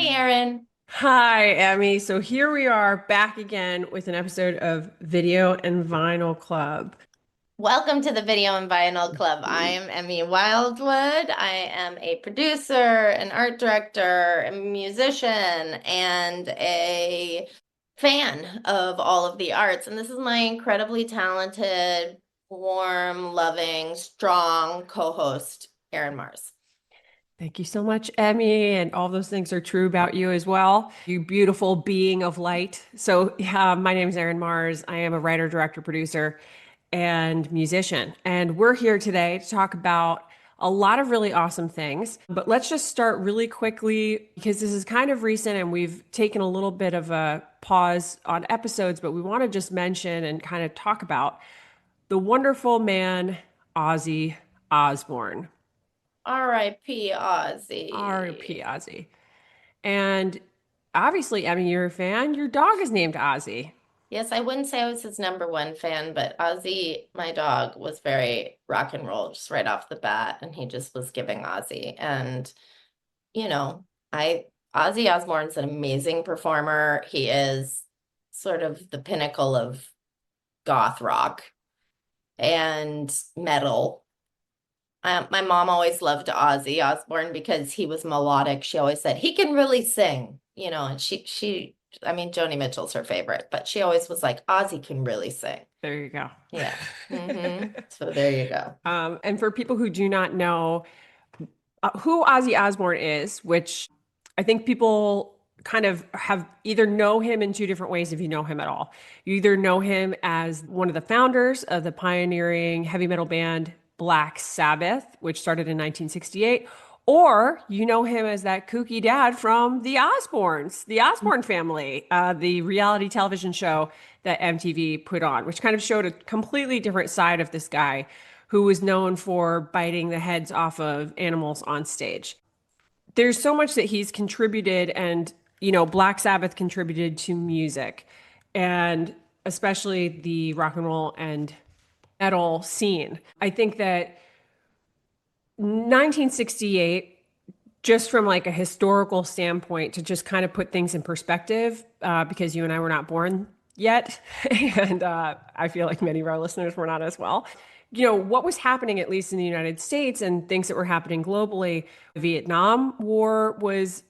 Erin. Hi, Emmy. So here we are back again with an episode of Video and Vinyl Club. Welcome to the Video and Vinyl Club. I am Emmy Wildwood. I am a producer, an art director, a musician, and a fan of all of the arts. And this is my incredibly talented, warm, loving, strong co-host, Erin Mars. Thank you so much, Emmy. And all those things are true about you as well. You beautiful being of light. So, my name is Erin Mars. I am a writer, director, producer, and musician. And we're here today to talk about a lot of really awesome things. But let's just start really quickly because this is kind of recent and we've taken a little bit of a pause on episodes, but we want to just mention and kind of talk about the wonderful man, Ozzy Osbourne. R.I.P. R.P. Ozzy. Ozzy. And obviously, I mean, you're a fan. Your dog is named Ozzy. Yes, I wouldn't say I was his number one fan, but Ozzy, my dog, was very rock and roll just right off the bat, and he just was giving Ozzy. And you know, I Ozzy Osbourne's an amazing performer. He is sort of the pinnacle of goth rock and metal. My mom always loved Ozzy Osbourne because he was melodic. She always said he can really sing, and I mean, Joni Mitchell's her favorite, but she always was like, Ozzy can really sing. There you go. Yeah. So there you go. And for people who do not know who Ozzy Osbourne is, which I think people kind of have either know him in two different ways if you know him at all. You either know him as one of the founders of the pioneering heavy metal band Black Sabbath, which started in 1968, or you know him as that kooky dad from the Osbournes, the Osbourne family, the reality television show that MTV put on, which kind of showed a completely different side of this guy who was known for biting the heads off of animals on stage. There's so much that he's contributed, and Black Sabbath contributed to music, and especially the rock and roll and metal scene. I think that 1968, just from like a historical standpoint, to just kind of put things in perspective, because you and I were not born yet, and I feel like many of our listeners were not as well. What was happening, at least in the United States, and things that were happening globally. The Vietnam War was,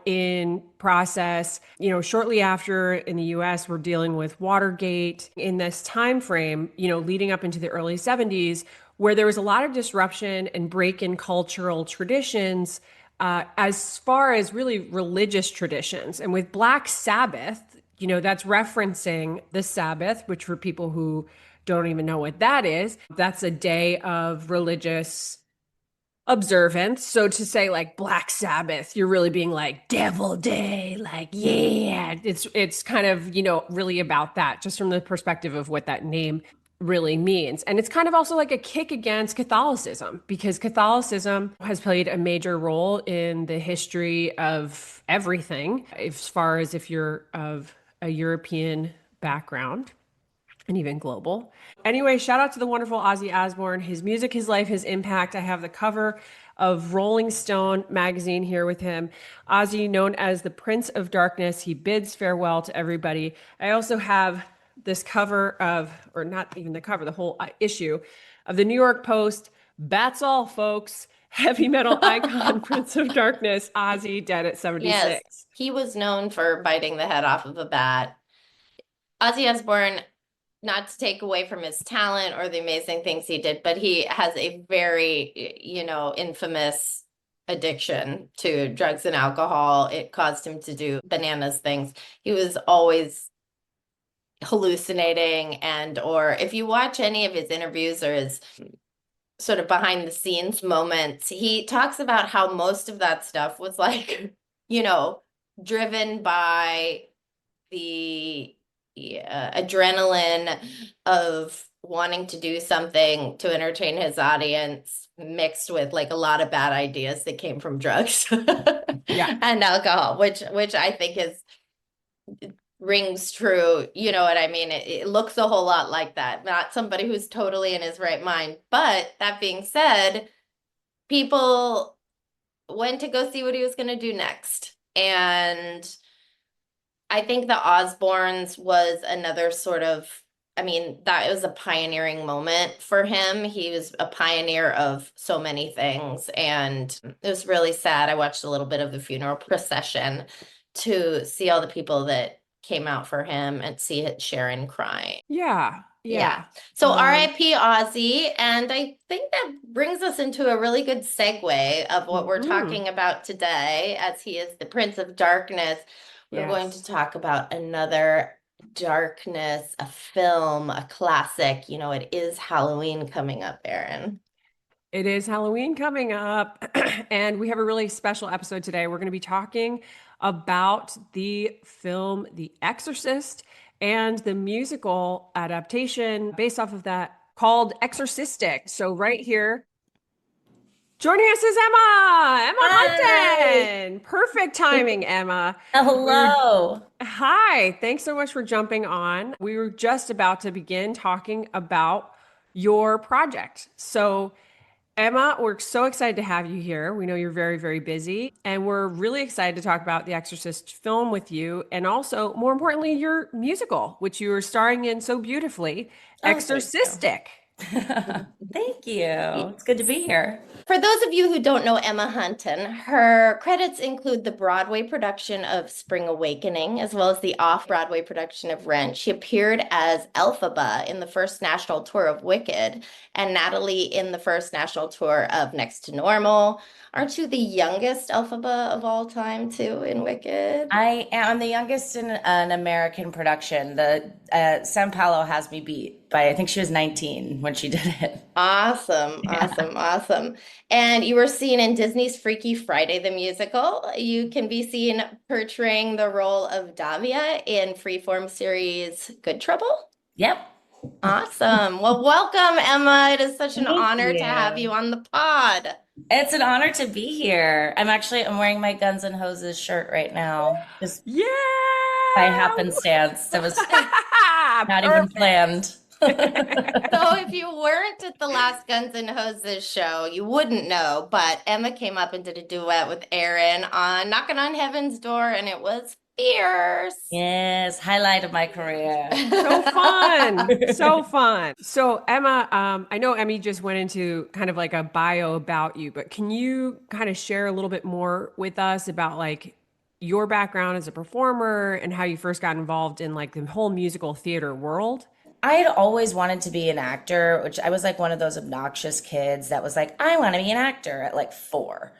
in process. Shortly after in the US, we're dealing with Watergate in this time frame, leading up into the early 70s, where there was a lot of disruption and break in cultural traditions, as far as really religious traditions. And with Black Sabbath, that's referencing the Sabbath, which for people who don't even know what that is, that's a day of religious observance. So to say like Black Sabbath, you're really being like Devil Day, like yeah, it's kind of, really about that, just from the perspective of what that name really means. And it's kind of also like a kick against Catholicism, because Catholicism has played a major role in the history of everything, as far as if you're of a European background and even global. Anyway, shout out to the wonderful Ozzy Osbourne. His music, his life, his impact. I have the cover of Rolling Stone magazine here with him. Ozzy, known as the Prince of Darkness, he bids farewell to everybody. I also have this cover of, or not even the cover, the whole issue of the New York Post. That's all, folks. Heavy metal icon, Prince of Darkness, Ozzy, dead at Yes, 76. he was known for biting the head off of a bat. Ozzy Osbourne, not to take away from his talent or the amazing things he did, but he has a very, infamous addiction to drugs and alcohol. It caused him to do bananas things. He was always hallucinating, and or if you watch any of his interviews or his sort of behind the scenes moments, he talks about how most of that stuff was like, driven by the adrenaline of wanting to do something to entertain his audience, mixed with like a lot of bad ideas that came from drugs Yeah. and alcohol, which I think is rings true. You know what I mean? It looks a whole lot like that. Not somebody who's totally in his right mind. But that being said, people went to go see what he was going to do next. And I think the Osbournes was another sort of, I mean, that was a pioneering moment for him. He was a pioneer of so many things, and it was really sad. I watched a little bit of the funeral procession to see all the people that came out for him and see it, Sharon crying. Yeah, Yeah. yeah. So RIP Ozzy, and I think that brings us into a really good segue of what we're Mhm. talking about today, as he is the Prince of Darkness. We're going to Yes. talk about another darkness, a film, a classic. You know, it is Halloween coming up, Erin. It is Halloween coming up, and we have a really special episode today. We're going to be talking about the film The Exorcist and the musical adaptation based off of that called Exorcistic. So, right here, joining us is Emma Hi. Hunton. Perfect timing, Emma. We were Hello. Hi, thanks so much for jumping on. We were just about to begin talking about your project. So, Emma, we're so excited to have you here. We know you're very, very busy, and we're really excited to talk about the Exorcist film with you, and also, more importantly, your musical, which you are starring in so beautifully, Oh, thank you. Exorcistic. Thank you. It's good to be here. For those of you who don't know Emma Hunton, her credits include the Broadway production of Spring Awakening, as well as the off-Broadway production of Rent. She appeared as Elphaba in the first national tour of Wicked, and Natalie in the first national tour of Next to Normal. Aren't you the youngest Elphaba of all time, too, in Wicked? I am the youngest in an American production. The San Paulo has me beat by I think she was 19 when she did it. Awesome, Yeah. awesome, awesome. And you were seen in Disney's Freaky Friday the musical. You can be seen portraying the role of Davia in Freeform series Good Trouble. Yep. Awesome. Well, welcome, Emma. It is such an Thank honor to have you you. on the pod. It's an honor to be here. I'm wearing my Guns and Hoses shirt right now, just Yeah! by happenstance. That was not even Perfect. planned. So if you weren't at the last Guns N' Hoses show, you wouldn't know, but Emma came up and did a duet with Erin on Knocking on Heaven's Door, and it was fierce. Yes, highlight of my career. So fun. So fun. So Emma, I know Emmy just went into kind of like a bio about you, but can you kind of share a little bit more with us about like your background as a performer and how you first got involved in like the whole musical theater world? I had always wanted to be an actor, which I was like one of those obnoxious kids that was like, I want to be an actor at like 4.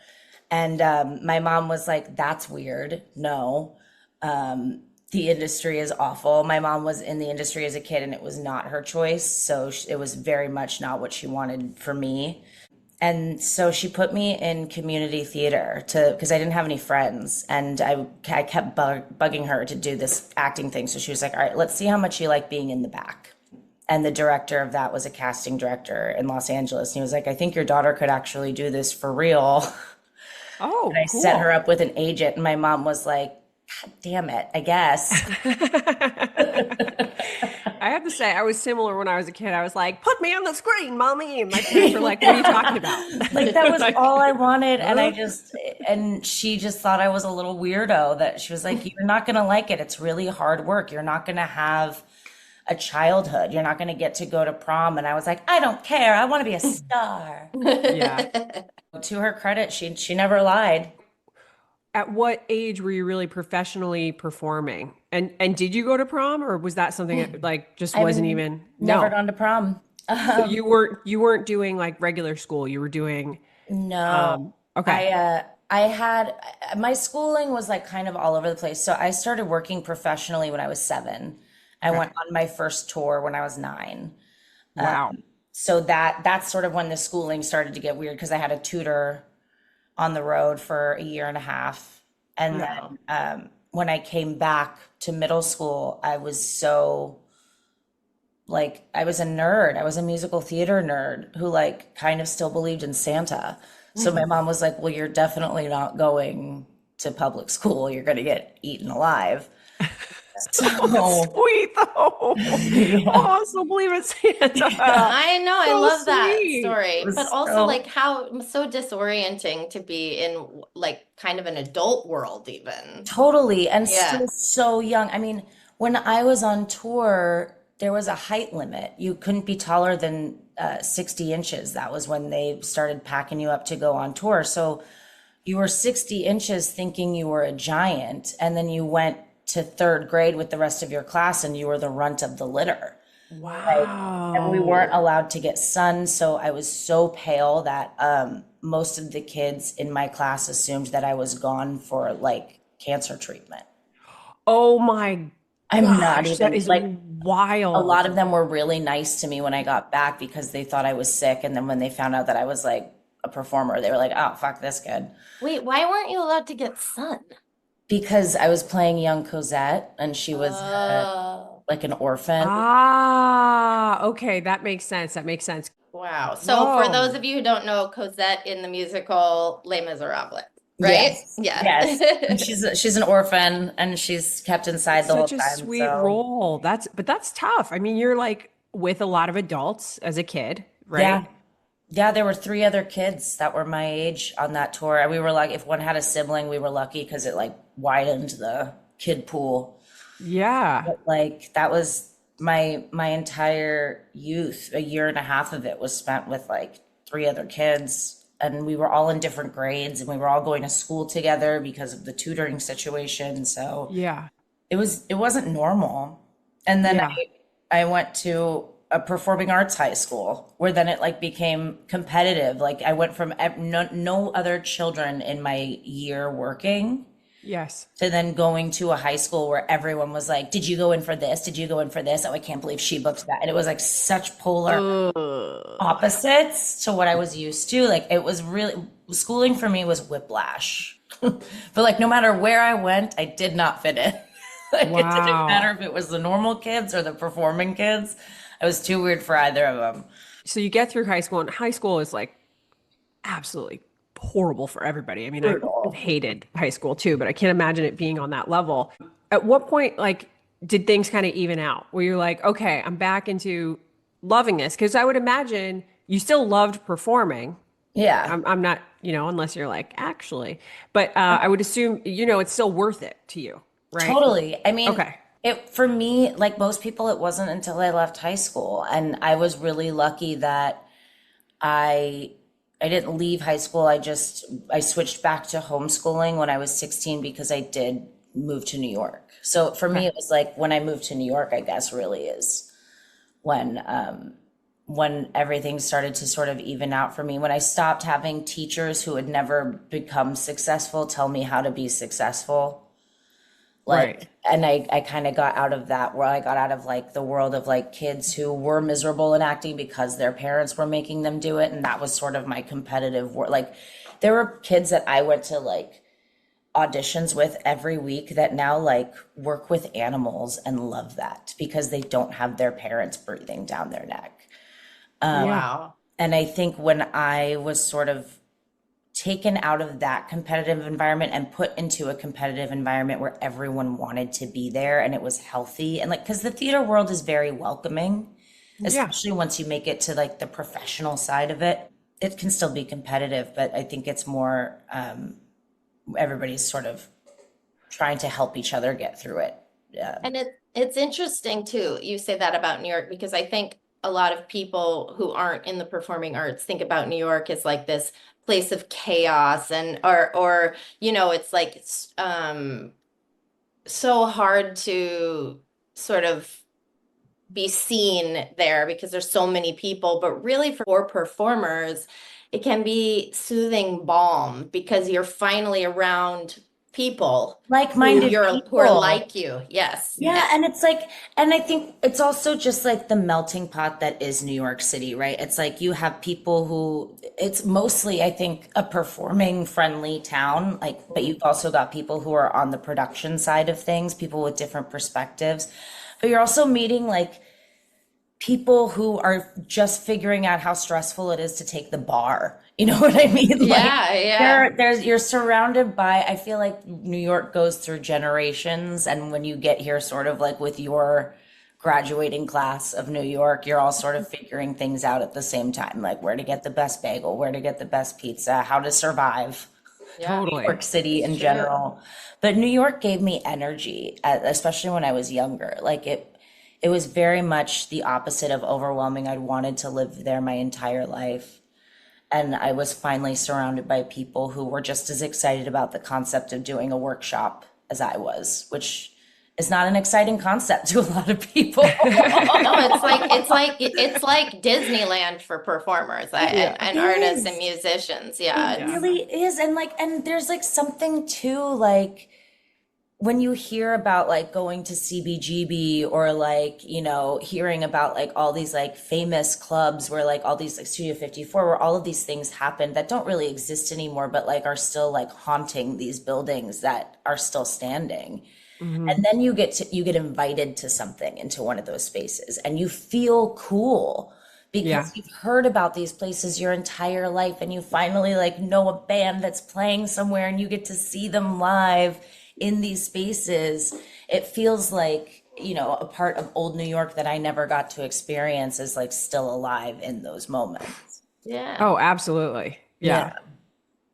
And my mom was like, that's weird. No, the industry is awful. My mom was in the industry as a kid and it was not her choice. So it was very much not what she wanted for me. And so she put me in community theater because I didn't have any friends, and I kept bugging her to do this acting thing. So she was like, "All right, let's see how much you like being in the back." And the director of that was a casting director in Los Angeles, and he was like, "I think your daughter could actually do this for real." And Oh, I set her cool. up with an agent, and my mom was like, "God damn it, I guess." I have to say, I was similar when I was a kid. I was like, put me on the screen, mommy. And my parents were like, what are you talking about? Like that was Like, all I wanted, and huh? and she just thought I was a little weirdo, that she was like, you're not gonna like it. It's really hard work. You're not gonna have a childhood. You're not gonna get to go to prom. And I was like, I don't care. I want to be a star. Yeah. To her credit, she never lied. At what age were you really professionally performing? And did you go to prom or was that something that like just I've wasn't even never no. gone to prom. So you weren't doing like regular school. You were doing No, okay. I had my schooling was like kind of all over the place. So I started working professionally when I was 7. I Okay. went on my first tour when I was 9. Wow. So that's sort of when the schooling started to get weird because I had a tutor on the road for a year and a half. And Wow. then when I came back to middle school, I was so like I was a nerd. I was a musical theater nerd who like kind of still believed in Santa. So my mom was like, "Well, you're definitely not going to public school. You're going to get eaten alive." So, Sweet though. yeah, Oh, so believe it, Santa. I know, I So love that sweet. story, it but was also so, like how so disorienting to be in like kind of an adult world even. totally, and Yeah. still so young. I mean, when I was on tour, there was a height limit. You couldn't be taller than 60 inches. That was when they started packing you up to go on tour. So you were 60 inches thinking you were a giant, and then you went to third grade with the rest of your class and you were the runt of the litter. Like, and we weren't Wow. allowed to get sun, so I was so pale that most of the kids in my class assumed that I was gone for like cancer treatment. Oh my I'm not gosh, that even is like, a lot wild. of them were really nice to me when I got back because they thought I was sick, and then when they found out that I was like a performer, they were like, "Oh, fuck this kid." Wait, why weren't you allowed to get sun? Because I was playing young Cosette and she was Oh, like an orphan. Ah, okay, that makes sense. That makes sense. wow. So for those Whoa. of you who don't know, Cosette in the musical Les Miserables, right? Yes, Yeah. yes. And she's an orphan and she's kept inside the whole Such a time. sweet So role. That's tough. I mean, you're like with a lot of adults as a kid, yeah. right? Yeah, there were three other kids that were my age on that tour. And we were like, if one had a sibling, we were lucky because it like widened the kid pool. Yeah. But like that was my entire youth. A year and a half of it was spent with like three other kids. And we were all in different grades and we were all going to school together because of the tutoring situation. So Yeah. it wasn't normal. And then Yeah. I went to a performing arts high school where then it like became competitive. Like I went from no other children in my year working Yes. to then going to a high school where everyone was like, "Did you go in for this? Did you go in for this? Oh, I can't believe she booked that." And it was like such polar Ugh. opposites to what I was used to. Like it was really, schooling for me was whiplash. But like no matter where I went, I did not fit in. Like it didn't matter Wow. if it was the normal kids or the performing kids. I was too weird for either of them. So you get through high school, and high school is like absolutely horrible for everybody. I mean, I Brutal. hated high school too, but I can't imagine it being on that level. At what point, like, did things kind of even out where you're like, okay, I'm back into loving this? Because I would imagine you still loved performing. Yeah, I'm not, unless you're like, actually, but I would assume, it's still worth it to you, right? totally. I mean, Okay. it for me, like most people, it wasn't until I left high school, and I was really lucky that I I didn't leave high school. I switched back to homeschooling when I was 16 because I did move to New York. So for me, Okay. it was like when I moved to New York, I guess really is when when everything started to sort of even out for me. When I stopped having teachers who had never become successful tell me how to be successful. Right. Like, and I kind of got out of that where I got out of like the world of like kids who were miserable in acting because their parents were making them do it. And that was sort of my competitive work. Like, there were kids that I went to like auditions with every week that now like work with animals and love that because they don't have their parents breathing down their neck. Yeah. Wow. And I think when I was sort of taken out of that competitive environment and put into a competitive environment where everyone wanted to be there and it was healthy and like because the theater world is very welcoming, Yeah. especially once you make it to like the professional side of it. It can still be competitive, but I think it's more everybody's sort of trying to help each other get through it. Yeah. And it's interesting too, you say that about New York, because I think a lot of people who aren't in the performing arts think about New York as like this place of chaos and or it's like so hard to sort of be seen there because there's so many people, but really for performers, it can be soothing balm because you're finally around people Like-minded who are people. like you. Yes. Yeah, and it's like, and I think it's also just like the melting pot that is New York City, right? It's like you have people who, it's mostly, I think, a performing friendly town, like, but you've also got people who are on the production side of things, people with different perspectives. But you're also meeting like people who are just figuring out how stressful it is to take the bar. You know what I mean? Like Yeah, yeah. you're surrounded by, I feel like New York goes through generations, and when you get here sort of like with your graduating class of New York, you're all sort of figuring things out at the same time, like where to get the best bagel, where to get the best pizza, how to survive Yeah, New York Totally. City it's in true. general. But New York gave me energy, especially when I was younger. Like it was very much the opposite of overwhelming. I'd wanted to live there my entire life. And I was finally surrounded by people who were just as excited about the concept of doing a workshop as I was, which is not an exciting concept to a lot of people. No, it's like Disneyland for performers Yeah. and artists and Is. musicians. Yeah, It Yeah. it's really is. And there's like something too, like when you hear about like going to CBGB or like, hearing about like all these like famous clubs where like all these like Studio 54, where all of these things happen that don't really exist anymore, but like are still like haunting these buildings that are still standing. Hmm. And then you get invited to something into one of those spaces and you feel cool Yeah. because you've heard about these places your entire life and you finally like know a band that's playing somewhere and you get to see them live in these spaces. It feels like, a part of old New York that I never got to experience is like still alive in those moments. yeah. Oh, absolutely. Yeah. Yeah.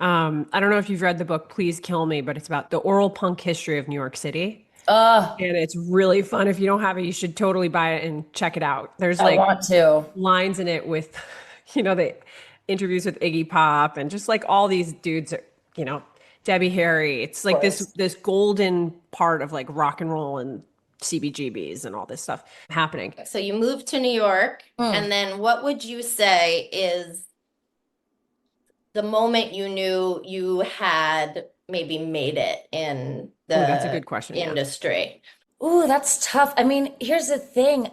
I don't know if you've read the book Please Kill Me, but it's about the oral punk history of New York City. Oh, And it's really fun. If you don't have it, you should totally buy it and check it out. There's I like want to. lines in it with, the interviews with Iggy Pop and just like all these dudes, you know, Debbie Harry. It's Of like this course. this golden part of like rock and roll and CBGBs and all this stuff happening. So you moved to New York, Mm. and then what would you say is the moment you knew you had maybe made it in Oh, that's a the good question. Yeah. industry? Ooh, that's tough. I mean, here's the thing.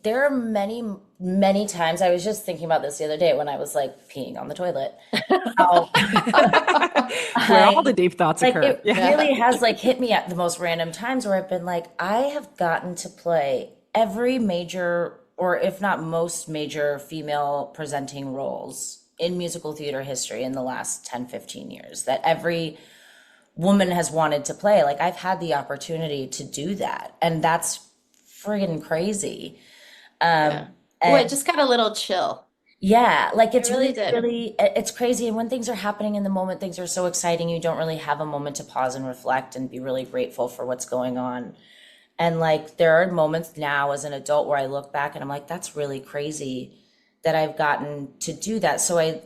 There are many, many times, I was just thinking about this the other day when I was like peeing on the toilet. How Where all the I, deep thoughts like, occur. it Yeah. really has like hit me at the most random times where I've been like, I have gotten to play every major, or if not most major female presenting roles in musical theater history in the last 10, 15 years that every woman has wanted to play. Like I've had the opportunity to do that, and that's friggin' crazy. Yeah. Oh, I And just got a little chill. yeah, like I it's really really, did. really, it's crazy. And when things are happening in the moment, things are so exciting, you don't really have a moment to pause and reflect and be really grateful for what's going on. And like there are moments now as an adult where I look back and I'm like, that's really crazy that I've gotten to do that. So I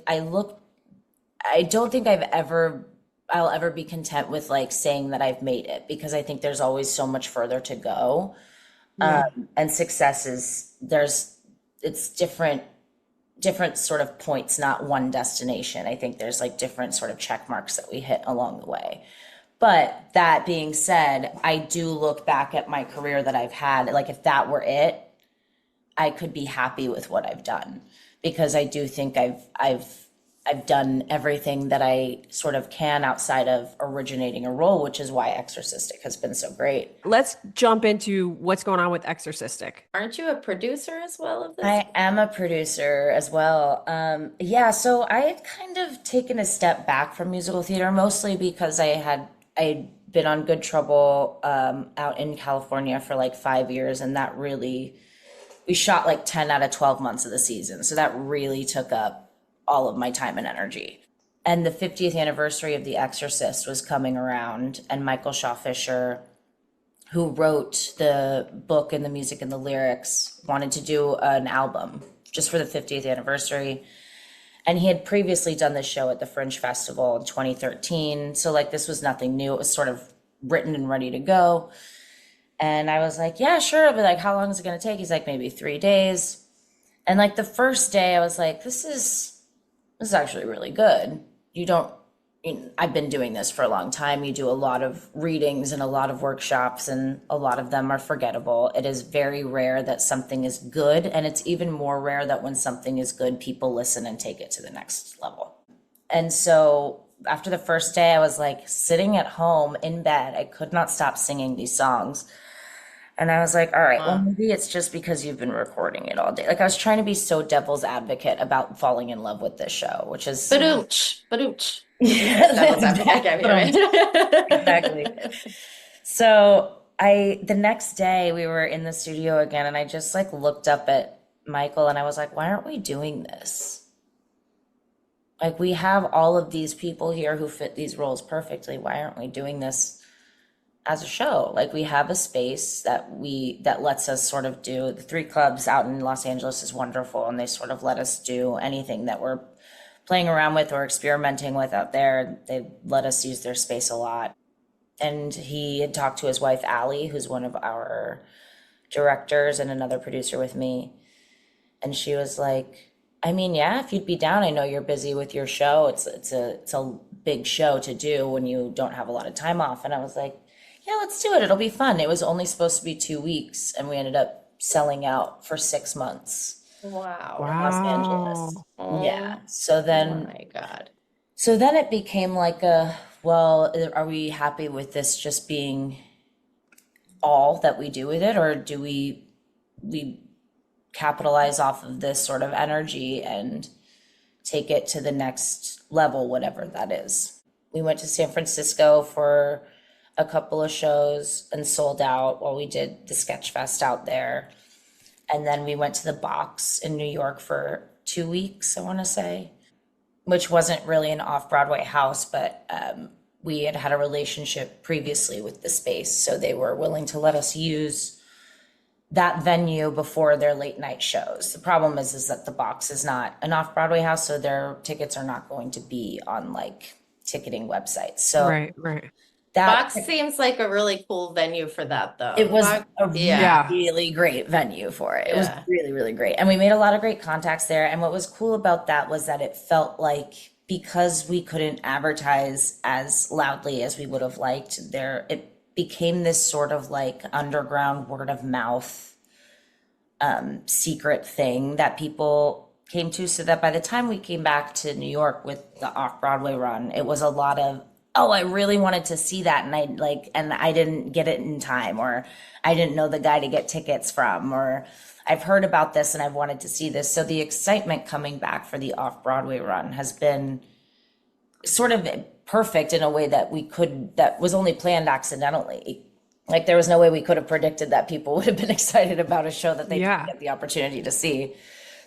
don't think I'll ever be content with like saying that I've made it because I think there's always so much further to go. Yeah. And success it's different sort of points, not one destination. I think there's like different sort of check marks that we hit along the way. But that being said, I do look back at my career that I've had. Like if that were it, I could be happy with what I've done because I do think I've done everything that I sort of can outside of originating a role, which is why Exorcistic has been so great. Let's jump into what's going on with Exorcistic. Aren't you a producer as well of this? I am a producer as well. Yeah, so I had kind of taken a step back from musical theater, mostly because I'd been on Good Trouble out in California for like 5 years, and that really we shot like 10 out of 12 months of the season. So that really took up all of my time and energy. And the 50th anniversary of The Exorcist was coming around, and Michael Shaw Fisher, who wrote the book and the music and the lyrics, wanted to do an album just for the 50th anniversary. And he had previously done this show at the Fringe Festival in 2013. So, like, this was nothing new. It was sort of written and ready to go. And I was like, yeah, sure. But like, how long is it going to take? He's like, maybe 3 days. And like the first day, I was like, this is actually really good. You don't, I've been doing this for a long time. You do a lot of readings and a lot of workshops, and a lot of them are forgettable. It is very rare that something is good. And it's even more rare that when something is good, people listen and take it to the next level. And so after the first day, I was like sitting at home in bed. I could not stop singing these songs. And I was like, all right, well, Wow. maybe it's just because you've been recording it all day. Like, I was trying to be so devil's advocate about falling in love with this show, which is, Badoomch, badoomch. Devil's yeah, advocate. Okay, exactly. yeah, right. So the next day we were in the studio again, and I just like looked up at Michael and I was like, why aren't we doing this? Like, we have all of these people here who fit these roles perfectly. Why aren't we doing this as a show? Like, we have a space that lets us sort of do the three clubs out in Los Angeles is wonderful, and they sort of let us do anything that we're playing around with or experimenting with out there. They let us use their space a lot. And he had talked to his wife Allie, who's one of our directors and another producer with me, and she was like, I mean, yeah, if you'd be down, I know you're busy with your show. It's a big show to do when you don't have a lot of time off. And I was like, yeah, let's do it. It'll be fun. It was only supposed to be 2 weeks, and we ended up selling out for 6 months Wow. in Los Wow. Angeles. Yeah. Oh my God. So then it became like a, well, are we happy with this just being all that we do with it, or do we capitalize off of this sort of energy and take it to the next level, whatever that is? We went to San Francisco for a couple of shows and sold out while we did the Sketch Fest out there. And then we went to the Box in New York for 2 weeks, I want to say, which wasn't really an off-Broadway house, but we had had a relationship previously with the space, so they were willing to let us use that venue before their late night shows. The problem is that the Box is not an off-Broadway house, so their tickets are not going to be on like ticketing websites. So Right, right. that Box seems like a really cool venue for that, it though. was Box, a yeah, Yeah. really great venue for it. It was yeah. really, really great. And we made a lot of great contacts there. And what was cool about that was that it felt like, because we couldn't advertise as loudly as we would have liked, there it became this sort of like underground word of mouth secret thing that people came to, so that by the time we came back to New York with the off-Broadway run, it was a lot of, oh, I really wanted to see that, and I didn't get it in time, or I didn't know the guy to get tickets from, or I've heard about this and I've wanted to see this. So the excitement coming back for the off-Broadway run has been sort of perfect in a way that was only planned accidentally. Like, there was no way we could have predicted that people would have been excited about a show that they didn't Yeah. get the opportunity to see.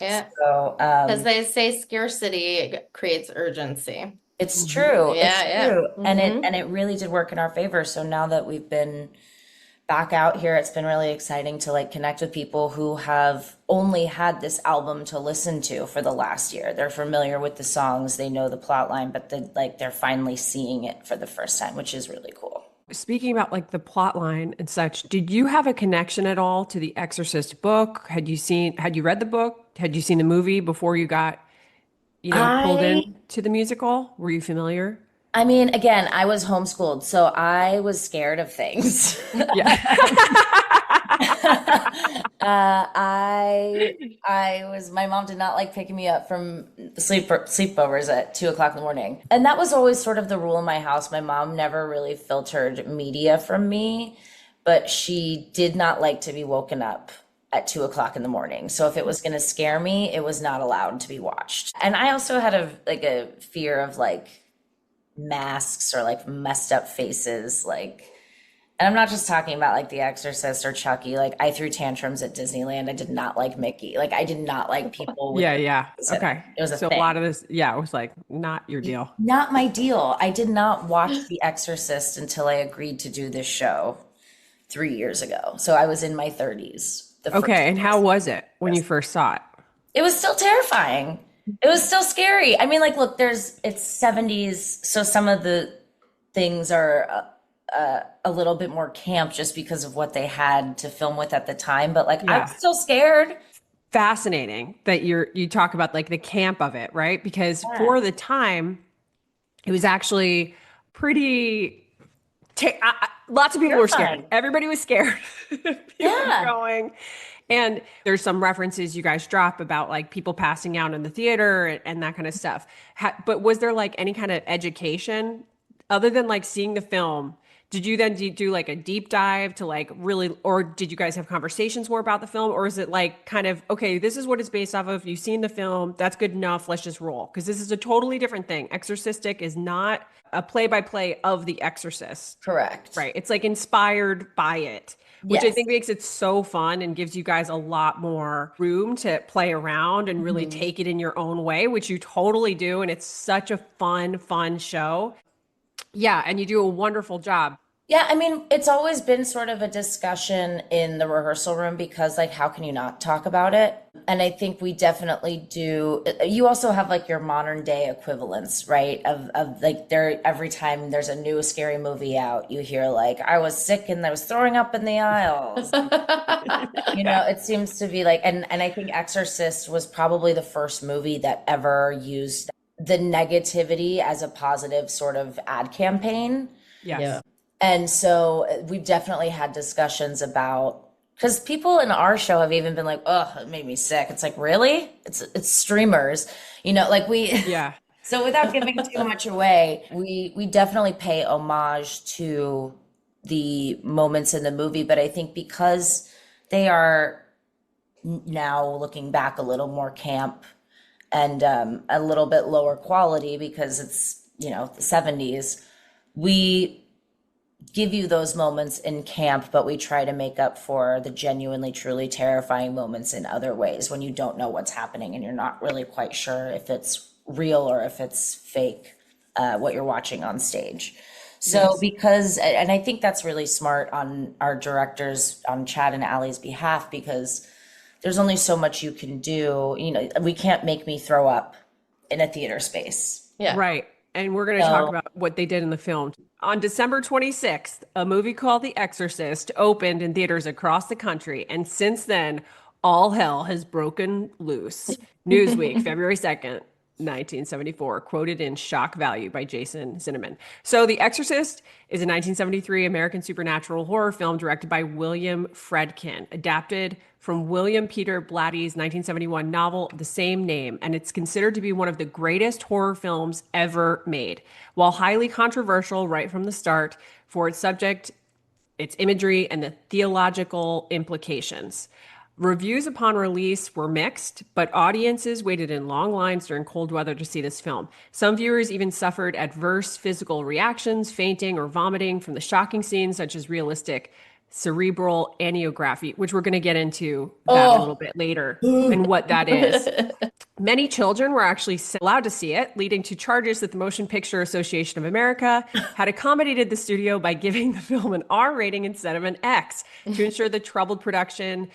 Yeah. So Because they say scarcity creates urgency. it's Mhm. true. It's Yeah, yeah. true. And it Hmm. and it really did work in our favor. So now that we've been back out here, it's been really exciting to like connect with people who have only had this album to listen to for the last year. They're familiar with the songs, they know the plot line, but they're finally seeing it for the first time, which is really cool. Speaking about like the plot line and such, did you have a connection at all to the Exorcist book? Had you read the book? Had you seen the movie before you got, pulled I in to the musical? Were you familiar? I mean, again, I was homeschooled, so I was scared of things. Yeah. My mom did not like picking me up from sleepovers at 2 o'clock in the morning. And that was always sort of the rule in my house. My mom never really filtered media from me, but she did not like to be woken up at 2 o'clock in the morning. So if it was going to scare me, it was not allowed to be watched. And I also had a fear of like masks or like messed up faces, like, and I'm not just talking about like The Exorcist or Chucky. Like, I threw tantrums at Disneyland. I did not like Mickey. Like, I did not like people with Yeah, their yeah. faces in it. Okay. It was a So a lot thing. of this, yeah, it was like not your deal. Not my deal. I did not watch The Exorcist until I agreed to do this show 3 years ago. So I was in my 30s. The first Okay, and how was it when you first saw it? It was still terrifying. It was still scary. I mean, like, look, it's 70s, so some of the things are a little bit more camp just because of what they had to film with at the time. But like, I was Yeah. still scared. Fascinating that you talk about like the camp of it, right? Because Yeah. for the time, it was actually pretty. Lots of people were scared. Terrifying. Everybody was scared. People were Yeah. going. And there's some references you guys drop about like people passing out in the theater and that kind of stuff. But was there like any kind of education other than like seeing the film? Did you then do like a deep dive to like really, or did you guys have conversations more about the film? Or is it like kind of, okay, this is what it's based off of. You've seen the film. That's good enough. Let's just roll. Because this is a totally different thing. Exorcistic is not a play by play of The Exorcist. Correct. Right. It's like inspired by it, which I Yes. think makes it so fun and gives you guys a lot more room to play around and really Mhm. take it in your own way, which you totally do. And it's such a fun show. Yeah. And you do a wonderful job. Yeah, I mean, it's always been sort of a discussion in the rehearsal room because, like, how can you not talk about it? And I think we definitely do. You also have like your modern day equivalents, right? Of like there every time there's a new scary movie out, you hear like, I was sick and I was throwing up in the aisles. You know, it seems to be like, and I think Exorcist was probably the first movie that ever used the negativity as a positive sort of ad campaign. Yes. Yeah. And so we've definitely had discussions about because people in our show have even been like, "Oh, it made me sick." It's like, really? It's streamers, like we. Yeah. So without giving too much away, we definitely pay homage to the moments in the movie, but I think because they are now looking back a little more camp and a little bit lower quality because it's the 70s, we give you those moments in camp, but we try to make up for the genuinely, truly terrifying moments in other ways when you don't know what's happening and you're not really quite sure if it's real or if it's fake, what you're watching on stage. So, Yes. because, and I think that's really smart on our directors, on Chad and Allie's behalf, because there's only so much you can do. We can't make me throw up in a theater space. Yeah. Right. And we're going to talk So, about what they did in the film. On December 26th, a movie called The Exorcist opened in theaters across the country. And since then, all hell has broken loose. Newsweek, February 2nd, 1974, quoted in Shock Value by Jason Zinnemann. So, The Exorcist is a 1973 American supernatural horror film directed by William Friedkin, adapted from William Peter Blatty's 1971 novel of the same name, and it's considered to be one of the greatest horror films ever made. While highly controversial right from the start for its subject, its imagery, and the theological implications. Reviews upon release were mixed, but audiences waited in long lines during cold weather to see this film. Some viewers even suffered adverse physical reactions, fainting or vomiting from the shocking scenes, such as realistic cerebral angiography, which we're going to get into that a little oh, bit later and what that is. Many children were actually allowed to see it, leading to charges that the Motion Picture Association of America had accommodated the studio by giving the film an R rating instead of an X to ensure the troubled production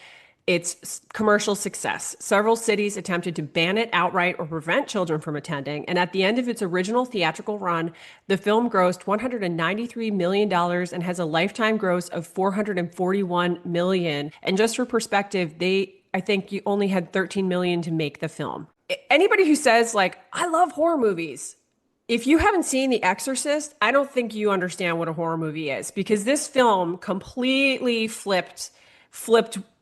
its commercial success. Several cities attempted to ban it outright or prevent children from attending. And at the end of its original theatrical run, the film grossed $193 million and has a lifetime gross of $441 million. And just for perspective, I think you only had 13 million to make the film. Anybody who says like, I love horror movies, if you haven't seen The Exorcist, I don't think you understand what a horror movie is because this film completely flipped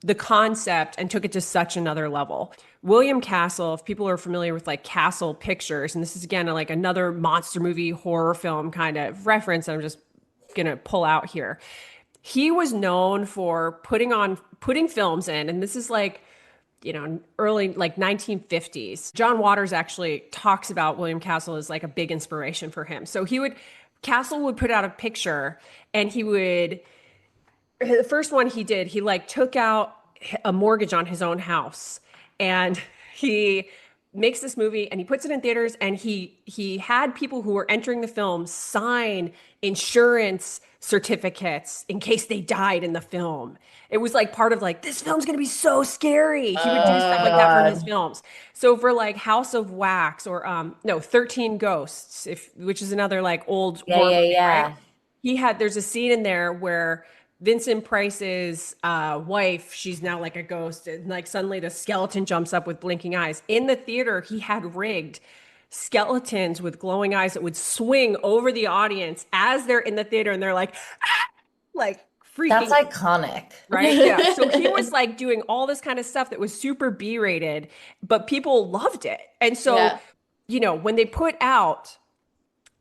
the concept and took it to such another level. William Castle, if people are familiar with like Castle Pictures, and this is again like another monster movie horror film kind of reference I'm just gonna pull out here. He was known for putting films in, and this is like early like 1950s. John Waters actually talks about William Castle as like a big inspiration for him. So Castle would put out a picture and the first one he did, he like took out a mortgage on his own house and he makes this movie and he puts it in theaters and he had people who were entering the film sign insurance certificates in case they died in the film. It was like part of like this film's going to be so scary. He would do oh stuff my like that for his God. films. So for like House of Wax or no 13 Ghosts, which is another like old Yeah, horror yeah, movie, right? yeah. There's a scene in there where Vincent Price's wife, she's now like a ghost, and like suddenly the skeleton jumps up with blinking eyes. In the theater, he had rigged skeletons with glowing eyes that would swing over the audience as they're in the theater, and they're like, "Ah!" Like That's freaking out, iconic. right? Yeah. So he was like doing all this kind of stuff that was super B-rated, but people loved it. And so, Yeah. when they put out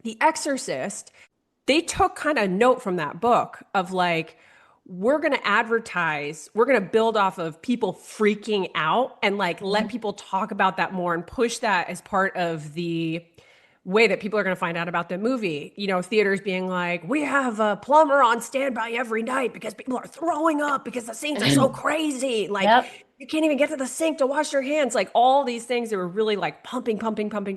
The Exorcist, they took kind of note from that book of like, we're going to advertise, we're going to build off of people freaking out and like let people talk about that more and push that as part of the way that people are going to find out about the movie. You know, theaters being like, we have a plumber on standby every night because people are throwing up because the scenes are so crazy. Like, Yep. you can't even get to the sink to wash your hands. Like all these things that were really like pumping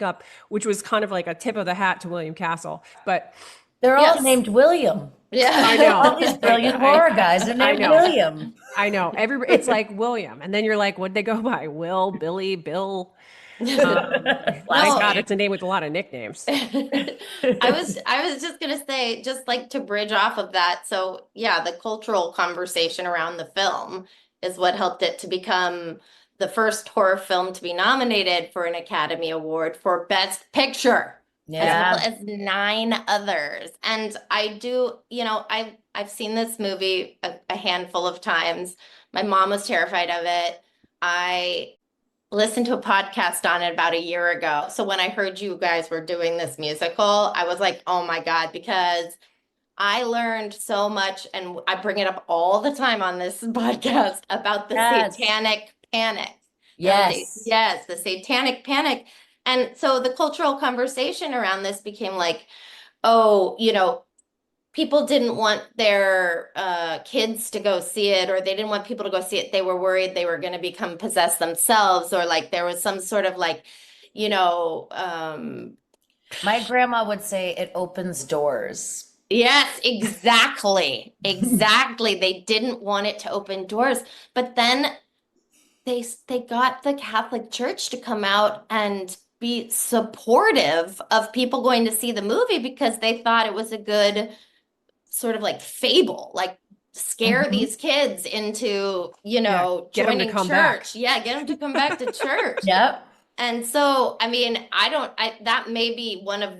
up, which was kind of like a tip of the hat to William Castle. But They're all Yes. named William. I Yeah. All know. these brilliant horror guys are I named know. William. I know. It's like William. And then you're like, what'd they go by? Will, Billy, Bill. My No, God, it's a name with a lot of nicknames. I was just gonna say, just like to bridge off of that. So yeah, the cultural conversation around the film is what helped it to become the first horror film to be nominated for an Academy Award for Best Picture, as well Yeah. as 9 others. And I do, I've seen this movie a handful of times. My mom was terrified of it. I listened to a podcast on it about a year ago. So when I heard you guys were doing this musical, I was like, oh my God, because I learned so much, and I bring it up all the time on this podcast about the Yes. satanic panic. Yes. Yes, the satanic panic. And so the cultural conversation around this became like, oh, people didn't want their kids to go see it, or they didn't want people to go see it. They were worried they were going to become possessed themselves, or like there was some sort of like, you know, My grandma would say it opens doors. yes, exactly. Exactly. They didn't want it to open doors. But then they got the Catholic Church to come out and be supportive of people going to see the movie because they thought it was a good sort of like fable, like scare Mhm. these kids into, Yeah, get them to joining come back. church. Yeah, get them to come back to church. Yep. And so, I mean, that may be one of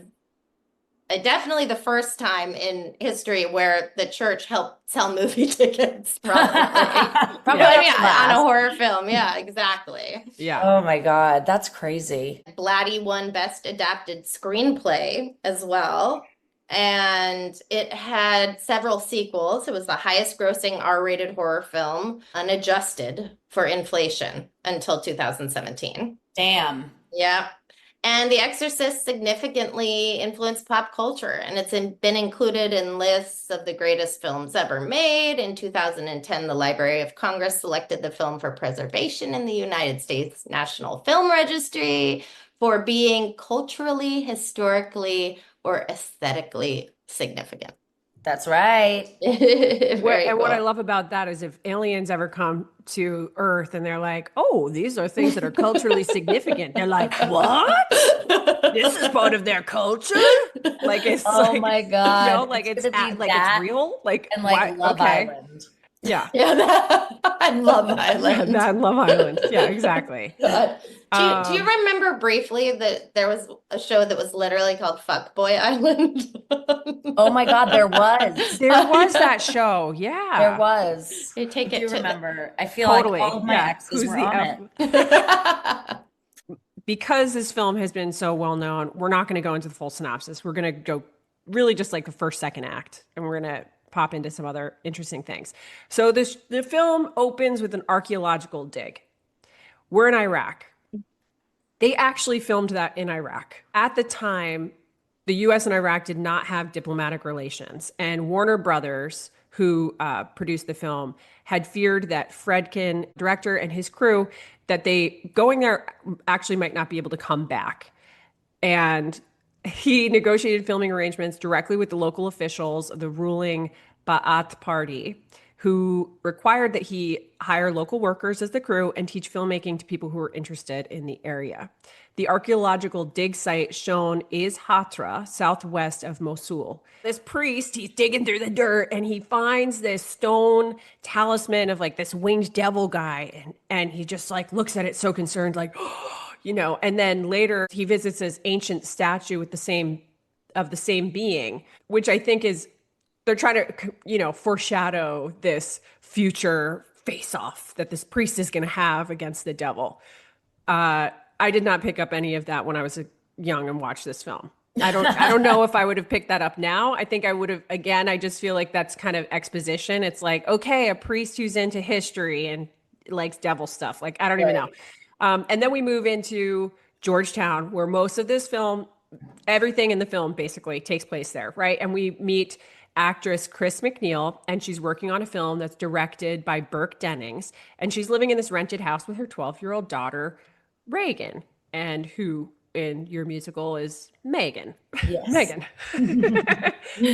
definitely the first time in history where the church helped sell movie tickets, probably. Probably But not yeah, the on a last. horror film. Yeah, exactly. Yeah. Oh my God, that's crazy. Blatty won Best Adapted Screenplay as well. And it had several sequels. It was the highest grossing R-rated horror film, unadjusted for inflation until 2017. Damn. Yeah. And The Exorcist significantly influenced pop culture, and been included in lists of the greatest films ever made. In 2010, the Library of Congress selected the film for preservation in the United States National Film Registry for being culturally, historically, or aesthetically significant. That's right. Very What I cool. love about that is if aliens ever come to Earth and they're like, oh, these are things that are culturally significant. They're like, what? This is part of their culture? Like it's Oh like, my God. like It's it's gonna be like it's that real. Like and why? like Love Okay. Island. Yeah. Yeah, I love Yeah, Island. that and Love Island. Yeah, exactly. God. Do you Um, remember briefly that there was a show that was literally called Fuckboy Island? Oh my God, there was. there was Yeah. that show. There Yeah. was. They I take do it to remember. I feel like all Totally. of my Yeah. exes Who's were the on F? it. the Because this film has been so well known, we're not going to go into the full synopsis. We're going to go really just like the first, second act, and we're going to pop into some other interesting things. So the film opens with an archaeological dig. We're in Iraq. They actually filmed that in Iraq. At the time, the US and Iraq did not have diplomatic relations. And Warner Brothers, who produced the film, had feared that Fredkin, director, and his crew, that they going there actually might not be able to come back. And he negotiated filming arrangements directly with the local officials of the ruling Ba'ath Party, who required that he hire local workers as the crew and teach filmmaking to people who were interested in the area. The archaeological dig site shown is Hatra, southwest of Mosul. This priest, he's digging through the dirt and he finds this stone talisman of like this winged devil guy. And he just like looks at it so concerned, like, and then later he visits this ancient statue with the same being, which I think is they're trying to, foreshadow this future face off that this priest is going to have against the devil. I did not pick up any of that when I was young and watched this film. I don't know if I would have picked that up now. I think I would have, again, I just feel like that's kind of exposition. It's like, okay, a priest who's into history and likes devil stuff. Like, I don't even know. Right. And then we move into Georgetown, where most of this film, everything in the film basically takes place there, right? And we meet actress Chris McNeil, and she's working on a film that's directed by Burke Dennings. And she's living in this rented house with her 12-year-old daughter, Reagan, and who in your musical is Megan. Yes. Megan.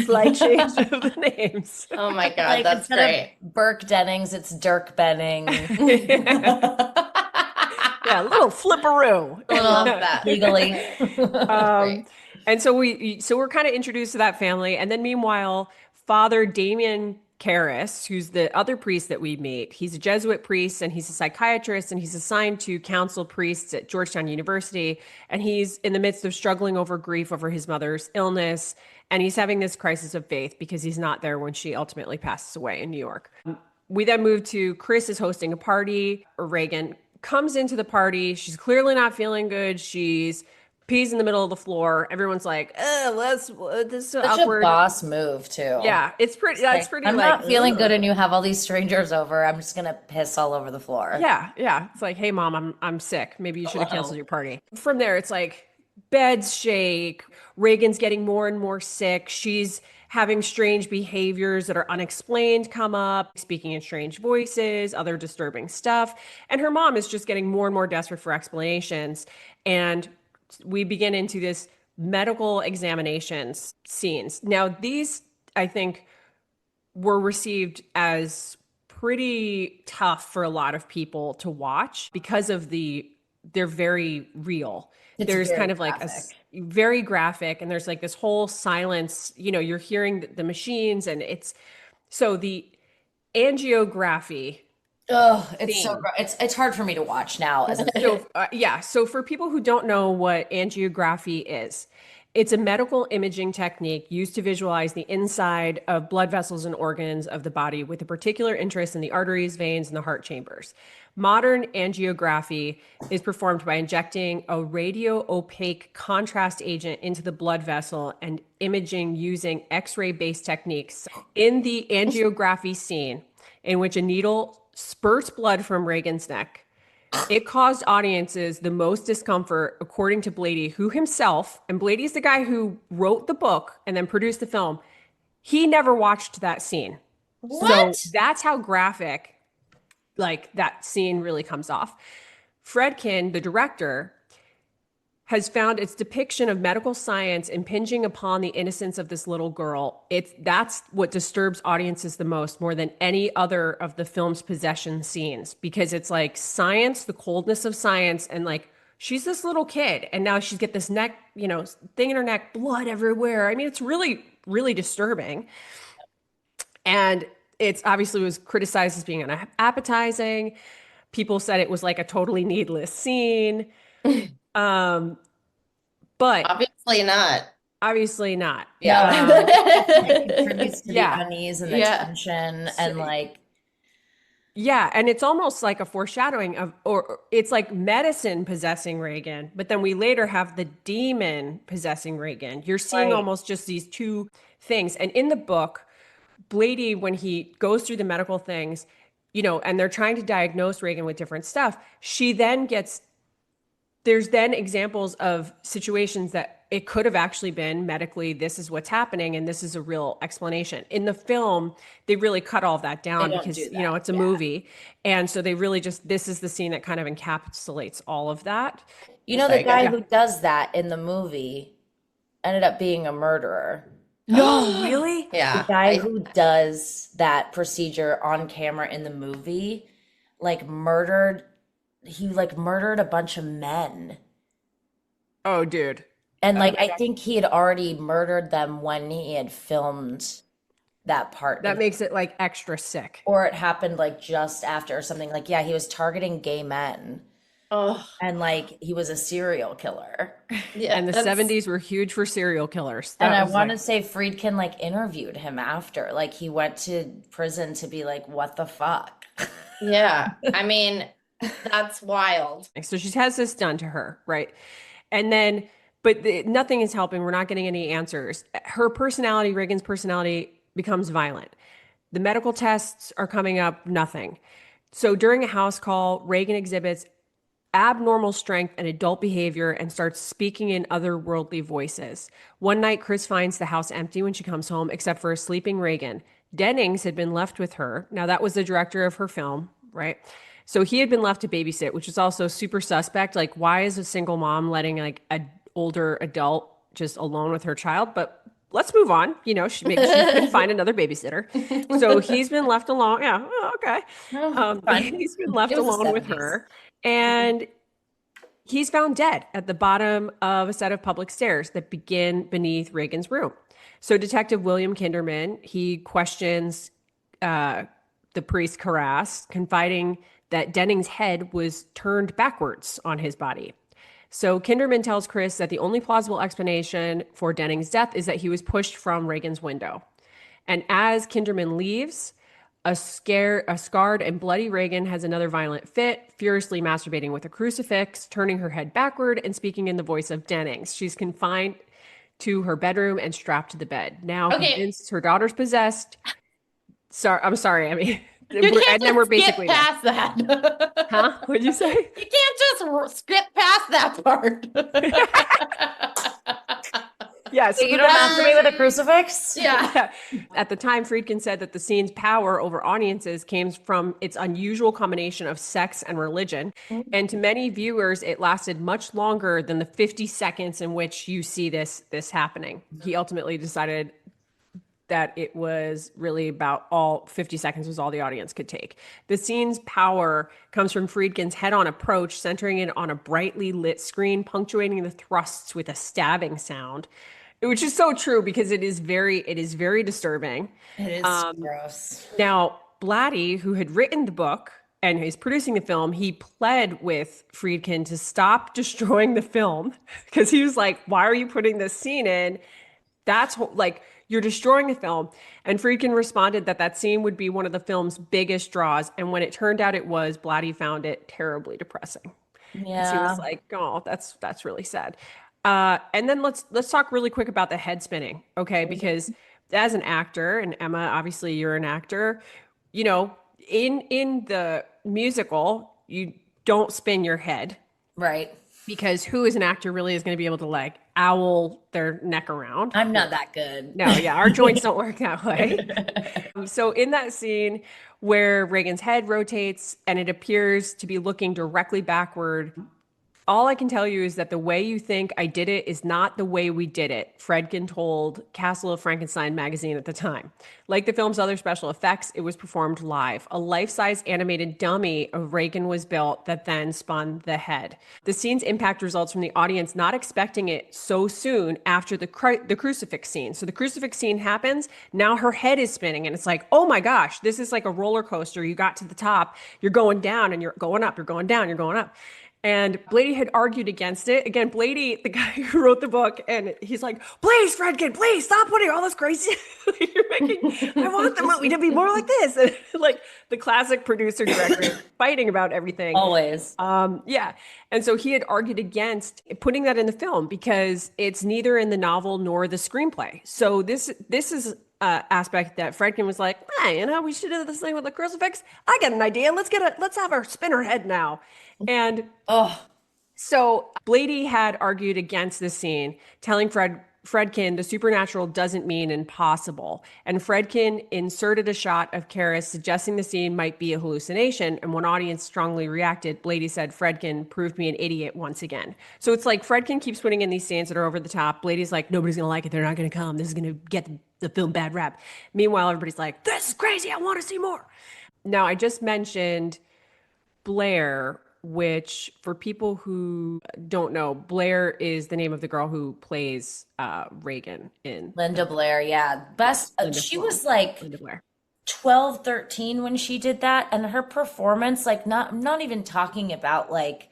Slight change of the names. Oh my God, Like that's instead great. of Burke Dennings, it's Dirk Benning. Yeah, a little flipperoo. I love that. Legally. That's great. And so we're kind of introduced to that family, and then meanwhile, Father Damien Karras, who's the other priest that we meet, he's a Jesuit priest and he's a psychiatrist and he's assigned to counsel priests at Georgetown University, and he's in the midst of struggling over grief over his mother's illness, and he's having this crisis of faith because he's not there when she ultimately passes away in New York. We then move to Chris is hosting a party. Reagan comes into the party. She's clearly not feeling good. She's pees in the middle of the floor. Everyone's like, this is so Such awkward. a boss move, too. Yeah, it's pretty. That's pretty. I'm like, not feeling ugh. good, and you have all these strangers over. I'm just gonna piss all over the floor. Yeah. It's like, hey, mom, I'm sick. Maybe you should have canceled your party. From there, it's like beds shake. Reagan's getting more and more sick. She's having strange behaviors that are unexplained come up, speaking in strange voices, other disturbing stuff. And her mom is just getting more and more desperate for explanations. And we begin into this medical examinations scenes. Now, these, I think, were received as pretty tough for a lot of people to watch because of they're very real. It's There's very kind of like graphic. very graphic, and there's like this whole silence, you're hearing the machines, and so the angiography. Oh, it's so Theme. it's hard for me to watch now as a So for people who don't know what angiography is, it's a medical imaging technique used to visualize the inside of blood vessels and organs of the body with a particular interest in the arteries, veins, and the heart chambers. Modern angiography is performed by injecting a radio opaque contrast agent into the blood vessel and imaging using X-ray based techniques. In the angiography scene, in which a needle spurts blood from Reagan's neck, it caused audiences the most discomfort, according to Blady, who himself, and Blady's the guy who wrote the book and then produced the film, he never watched that scene. What? So that's how graphic, like, that scene really comes off. Fredkin, the director, has found its depiction of medical science impinging upon the innocence of this little girl. That's what disturbs audiences the most, more than any other of the film's possession scenes, because it's like science, the coldness of science, and like she's this little kid, and now she's got this neck, thing in her neck, blood everywhere. I mean, it's really, really disturbing. And it's obviously was criticized as being unappetizing. People said it was like a totally needless scene. But Obviously not. obviously not. Yeah. it contributes to Yeah. the unease and the Yeah. tension and like Yeah, and it's almost like a foreshadowing of, or it's like medicine possessing Reagan, but then we later have the demon possessing Reagan. You're seeing Right. almost just these two things. And in the book, Blady, when he goes through the medical things, and they're trying to diagnose Reagan with different stuff, there's then examples of situations that it could have actually been medically, this is what's happening, and this is a real explanation. In the film, they really cut all of that down don't because, do that, it's a movie. And so they really this is the scene that kind of encapsulates all of that. the Very guy good. who does that in the movie ended up being a murderer. No, really? Yeah. The guy who does that procedure on camera in the movie, murdered a bunch of men. Oh, dude. And I think he had already murdered them when he had filmed that part. That makes it like extra sick. Or it happened just after or something. Yeah, he was targeting gay men. Oh, And he was a serial killer. yeah. And the that's- 70s were huge for serial killers. And That I was want like- to say Friedkin interviewed him after. He went to prison to be what the fuck? Yeah. I mean, that's wild. So she has this done to her, right? And then but nothing is helping. We're not getting any answers. Her personality, Reagan's personality, becomes violent. The medical tests are coming up, nothing. So during a house call, Reagan exhibits abnormal strength and adult behavior and starts speaking in otherworldly voices. One night, Chris finds the house empty when she comes home, except for a sleeping Reagan. Dennings had been left with her. Now, that was the director of her film, right? So he had been left to babysit, which is also super suspect. Like, why is a single mom letting like an older adult just alone with her child? But let's move on. You know, she couldn't find another babysitter. So he's been left alone. Yeah, okay. He's been left It was the alone with 70s. her. And he's found dead at the bottom of a set of public stairs that begin beneath Reagan's room. So Detective William Kinderman, he questions the priest Carras, confiding that Denning's head was turned backwards on his body. So Kinderman tells Chris that the only plausible explanation for Denning's death is that he was pushed from Reagan's window. And as Kinderman leaves, a scarred and bloody Reagan has another violent fit, furiously masturbating with a crucifix, turning her head backward and speaking in the voice of Dennings. She's confined to her bedroom and strapped to the bed. Now convinced her daughter's possessed. I'm sorry, Emmy. You can't and then we're basically skip past that. Huh? What'd you say? You can't just skip past that part. Yes. So you don't masturbate with a crucifix? Yeah. At the time, Friedkin said that the scene's power over audiences came from its unusual combination of sex and religion. And to many viewers, it lasted much longer than the 50 seconds in which you see this happening. He ultimately decided that it was really about all 50 seconds was all the audience could take. The scene's power comes from Friedkin's head-on approach, centering it on a brightly lit screen, punctuating the thrusts with a stabbing sound, which is so true because it is very disturbing. It is gross. Now, Blatty, who had written the book and is producing the film, he pled with Friedkin to stop destroying the film because he was like, why are you putting this scene in? That's like, you're destroying the film. And Friedkin responded that scene would be one of the film's biggest draws. And when it turned out it was, Blatty found it terribly depressing. Yeah. He was like, oh, that's really sad. And then let's talk really quick about the head spinning, okay? Because as an actor, and Emma, obviously you're an actor, you know, in the musical, you don't spin your head. Right. Because who is an actor really is going to be able to like owl their neck around? I'm not that good. No, yeah, our joints don't work that way. So in that scene where Reagan's head rotates and it appears to be looking directly backward, all I can tell you is that the way you think I did it is not the way we did it, Friedkin told Castle of Frankenstein magazine at the time. Like the film's other special effects, it was performed live. A life-size animated dummy of Reagan was built that then spun the head. The scene's impact results from the audience not expecting it so soon after the crucifix scene. So the crucifix scene happens, now her head is spinning, and it's like, oh my gosh, this is like a roller coaster. You got to the top, you're going down, and you're going up, you're going down, you're going up. And Blady had argued against it. Again, Blady, the guy who wrote the book, and he's like, please, Friedkin, please stop putting all this crazy. You're making, I want the movie to be more like this. And like the classic producer director fighting about everything. Always. Yeah. And so he had argued against putting that in the film because it's neither in the novel nor the screenplay. So this is aspect that Friedkin was like, hey, you know, we should do this thing with the crucifix. I got an idea. Let's have her spin her head now. And so Blady had argued against this scene, telling Friedkin the supernatural doesn't mean impossible. And Friedkin inserted a shot of Karras suggesting the scene might be a hallucination. And when audience strongly reacted, Blady said, Friedkin proved me an idiot once again. So it's like Friedkin keeps putting in these scenes that are over the top. Blady's like, nobody's going to like it. They're not going to come. This is going to get the film bad rap. Meanwhile, everybody's like, this is crazy. I want to see more. Now, I just mentioned Blair, which for people who don't know, Blair is the name of the girl who plays Reagan in Linda Blair. Yeah. She was like Linda Blair. 12, 13 when she did that. And her performance, like I'm not even talking about like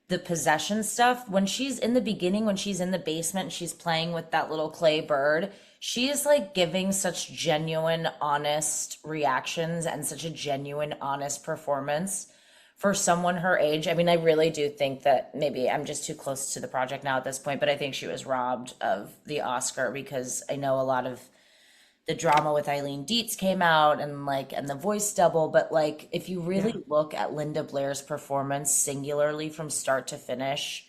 the possession stuff. When she's in the beginning, when she's in the basement, she's playing with that little clay bird. She is like giving such genuine, honest reactions and such a genuine, honest performance. for someone her age. I mean, I really do think that maybe I'm just too close to the project now at this point, but I think she was robbed of the Oscar because I know a lot of the drama with Eileen Dietz came out and the voice double, but like if you Yeah. really look at Linda Blair's performance singularly from start to finish,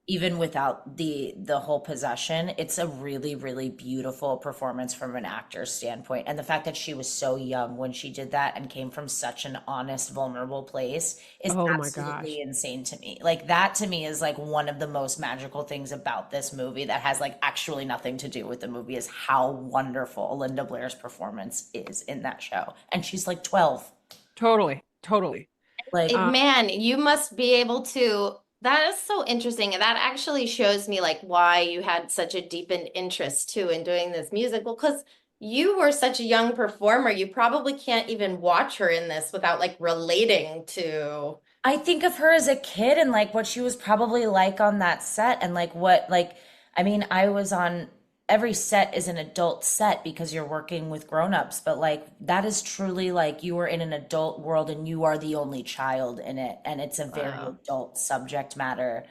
even without the whole possession, it's a really, really beautiful performance from an actor's standpoint. And the fact that she was so young when she did that and came from such an honest, vulnerable place is Oh my gosh. absolutely insane to me. Like that to me is like one of the most magical things about this movie that has like actually nothing to do with the movie is how wonderful Linda Blair's performance is in that show. And she's like 12. Totally. Totally. Like Man, you must be able to. That is so interesting. And that actually shows me like why you had such a deepened interest too in doing this musical because you were such a young performer. You probably can't even watch her in this without like relating to. I think of her as a kid and like what she was probably like on that set and like what like I mean I was on every set is an adult set because you're working with grown-ups but like that is truly like you are in an adult world and you are the only child in it and it's a very Wow. adult subject matter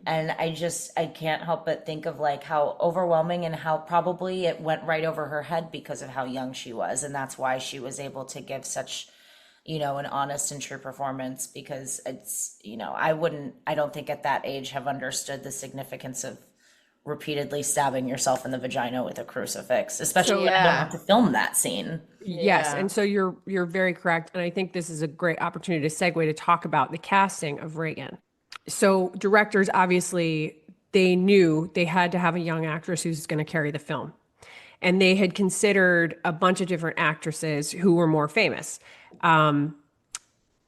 and I can't help but think of like how overwhelming and how probably it went right over her head because of how young she was and that's why she was able to give such an honest and true performance because I don't think at that age have understood the significance of repeatedly stabbing yourself in the vagina with a crucifix, especially So when I don't Yeah. have to film that scene. yes, Yeah. and so you're very correct, and I think this is a great opportunity to segue to talk about the casting of Reagan. So directors obviously they knew they had to have a young actress who's going to carry the film. And they had considered a bunch of different actresses who were more famous.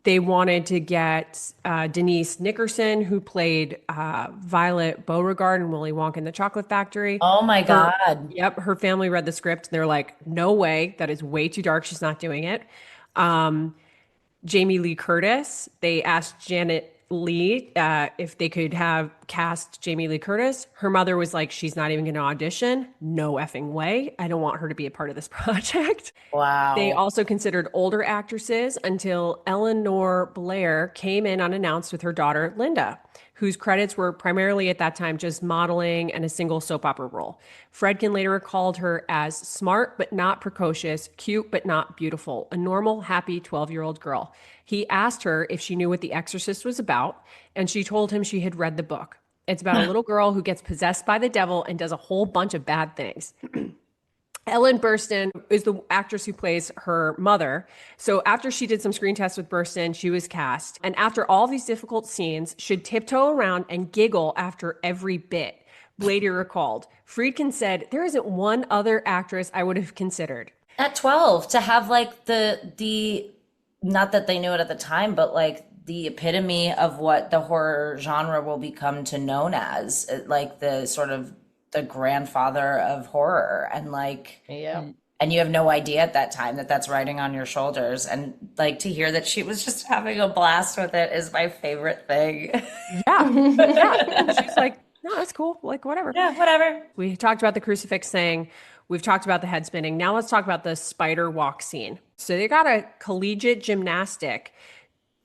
They wanted to get Denise Nickerson, who played Violet Beauregard in Willy Wonka and the Chocolate Factory. Oh my Her, God. yep, her family read the script. And they're like, no way, that is way too dark. She's not doing it. Jamie Lee Curtis. They asked Janet Leigh if they could have cast Jamie Lee Curtis. Her mother was like, she's not even going to audition. No effing way. I don't want her to be a part of this project. They Wow. also considered older actresses until Eleanor Blair came in unannounced with her daughter, Linda, whose credits were primarily at that time just modeling and a single soap opera role. Fredkin later recalled her as smart but not precocious, cute but not beautiful, a normal, happy 12-year-old girl. He asked her if she knew what The Exorcist was about, and she told him she had read the book. It's about a little girl who gets possessed by the devil and does a whole bunch of bad things. Ellen Burstyn is the actress who plays her mother. So after she did some screen tests with Burstyn, she was cast. And after all these difficult scenes, should tiptoe around and giggle after every bit. Blady recalled. Friedkin said, there isn't one other actress I would have considered. At 12 to have like the not that they knew it at the time, but like the epitome of what the horror genre will become to known as, like the sort of the grandfather of horror and like Yeah. and you have no idea at that time that that's riding on your shoulders and like to hear that she was just having a blast with it is my favorite thing. Yeah. Yeah. She's like, no, that's cool. Like, whatever. Yeah, whatever. We talked about the crucifix thing. We've talked about the head spinning. Now let's talk about the spider walk scene. So they got a collegiate gymnastic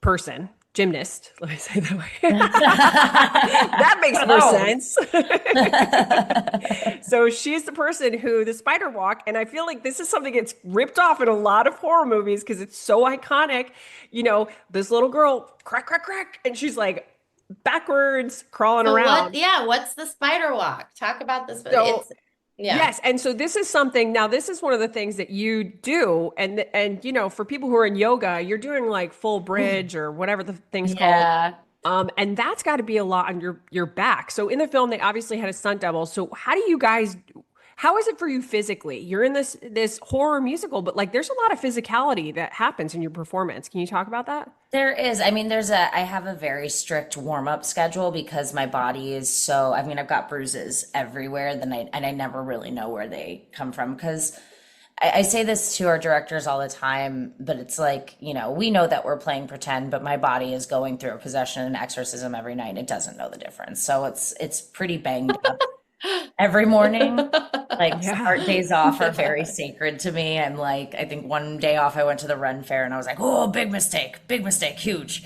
person, gymnast, let me say that way. That makes more sense. So she's the person who the spider walk, and I feel like this is something that's ripped off in a lot of horror movies because it's so iconic. You know, this little girl, crack, crack, crack, and she's like backwards crawling So around. what's the spider walk? Talk about this. So Yeah. yes, and so this is something. Now, this is one of the things that you do, and you know, for people who are in yoga, you're doing like full bridge or whatever the thing's called. Yeah. And that's got to be a lot on your back. So in the film, they obviously had a stunt double. So how do you guys? How is it for you physically? You're in this horror musical, but like there's a lot of physicality that happens in your performance. Can you talk about that? There is. I mean, I have a very strict warm-up schedule because my body is so, I mean, I've got bruises everywhere and I never really know where they come from because I say this to our directors all the time, but it's like, you know, we know that we're playing pretend, but my body is going through a possession and exorcism every night and it doesn't know the difference. So it's pretty banged up every morning. Like Yeah. start days off are very sacred to me. I'm like, I think one day off I went to the Ren Fair and I was like, oh, big mistake, huge.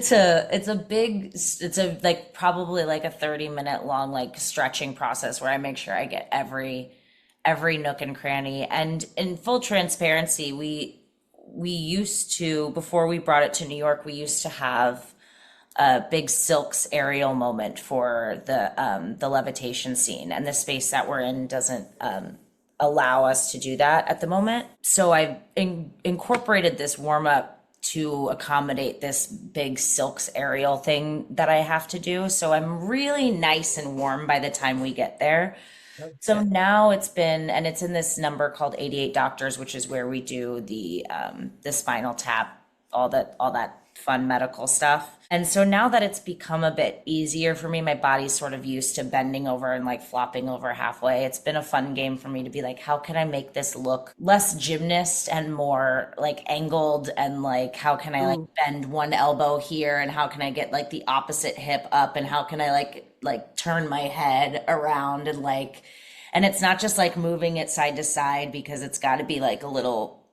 So it's a like probably like a 30-minute long like stretching process where I make sure I get every nook and cranny. And in full transparency, we used to, before we brought it to New York, we used to have a big silks aerial moment for the levitation scene, and the space that we're in doesn't allow us to do that at the moment. So I've incorporated this warm up to accommodate this big silks aerial thing that I have to do. So I'm really nice and warm by the time we get there. So now it's been, and it's in this number called 88 Doctors, which is where we do the spinal tap, all that fun medical stuff. And so now that it's become a bit easier for me, my body's sort of used to bending over and like flopping over halfway. It's been a fun game for me to be like, how can I make this look less gymnast and more like angled, and like how can I like bend one elbow here, and how can I get like the opposite hip up, and how can I like turn my head around, and like, and it's not just like moving it side to side, because it's got to be like a little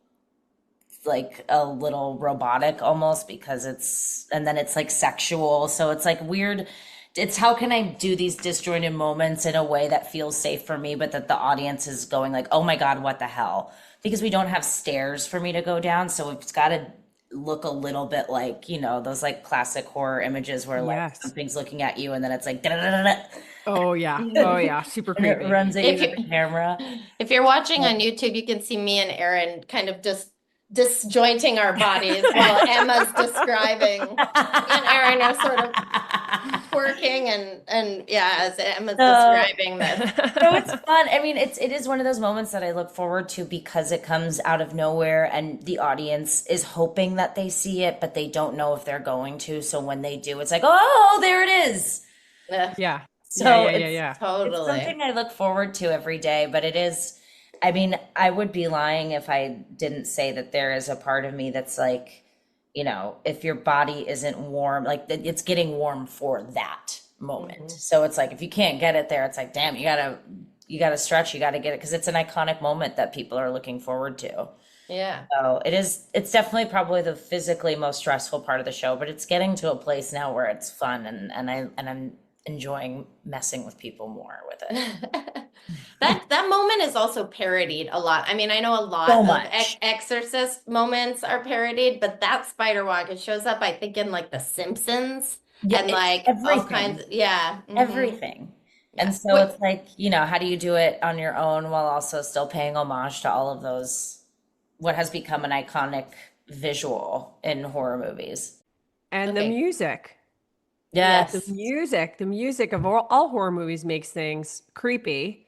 robotic almost, because it's, and then it's like sexual, so it's like weird. It's how can I do these disjointed moments in a way that feels safe for me, but that the audience is going like, oh my God, what the hell, because we don't have stairs for me to go down, so it's got to look a little bit like, those like classic horror images where like Yes. something's looking at you and then it's like da-da-da-da-da, Oh yeah, super and it creepy. runs at If you you with the camera. if you're watching on YouTube, you can see me and Erin kind of just disjointing our bodies while Emma's describing. Me and Erin are sort of twerking and yeah, as Emma's describing this. So it's fun. I mean, it is one of those moments that I look forward to, because it comes out of nowhere and the audience is hoping that they see it, but they don't know if they're going to. So when they do, it's like, oh, there it is. Yeah, Yeah. So Yeah. it's totally. something I look forward to every day, but it is, I mean, I would be lying if I didn't say that there is a part of me that's like, if your body isn't warm, like it's getting warm for that moment. So it's like, if you can't get it there, it's like, damn, you gotta stretch, you gotta get it, because it's an iconic moment that people are looking forward to. Yeah. So it's definitely probably the physically most stressful part of the show, but it's getting to a place now where it's fun, and I'm enjoying messing with people more with it. That moment is also parodied a lot. I mean, I know a lot So of much. Exorcist moments are parodied, but that spider walk, it shows up, I think, in like The Simpsons Yeah, and it's like all kinds. everything. Yeah. Everything. Yeah. And so it's like, how do you do it on your own while also still paying homage to all of those, what has become an iconic visual in horror movies? And the Okay. music. Yes. The music of all horror movies makes things creepy.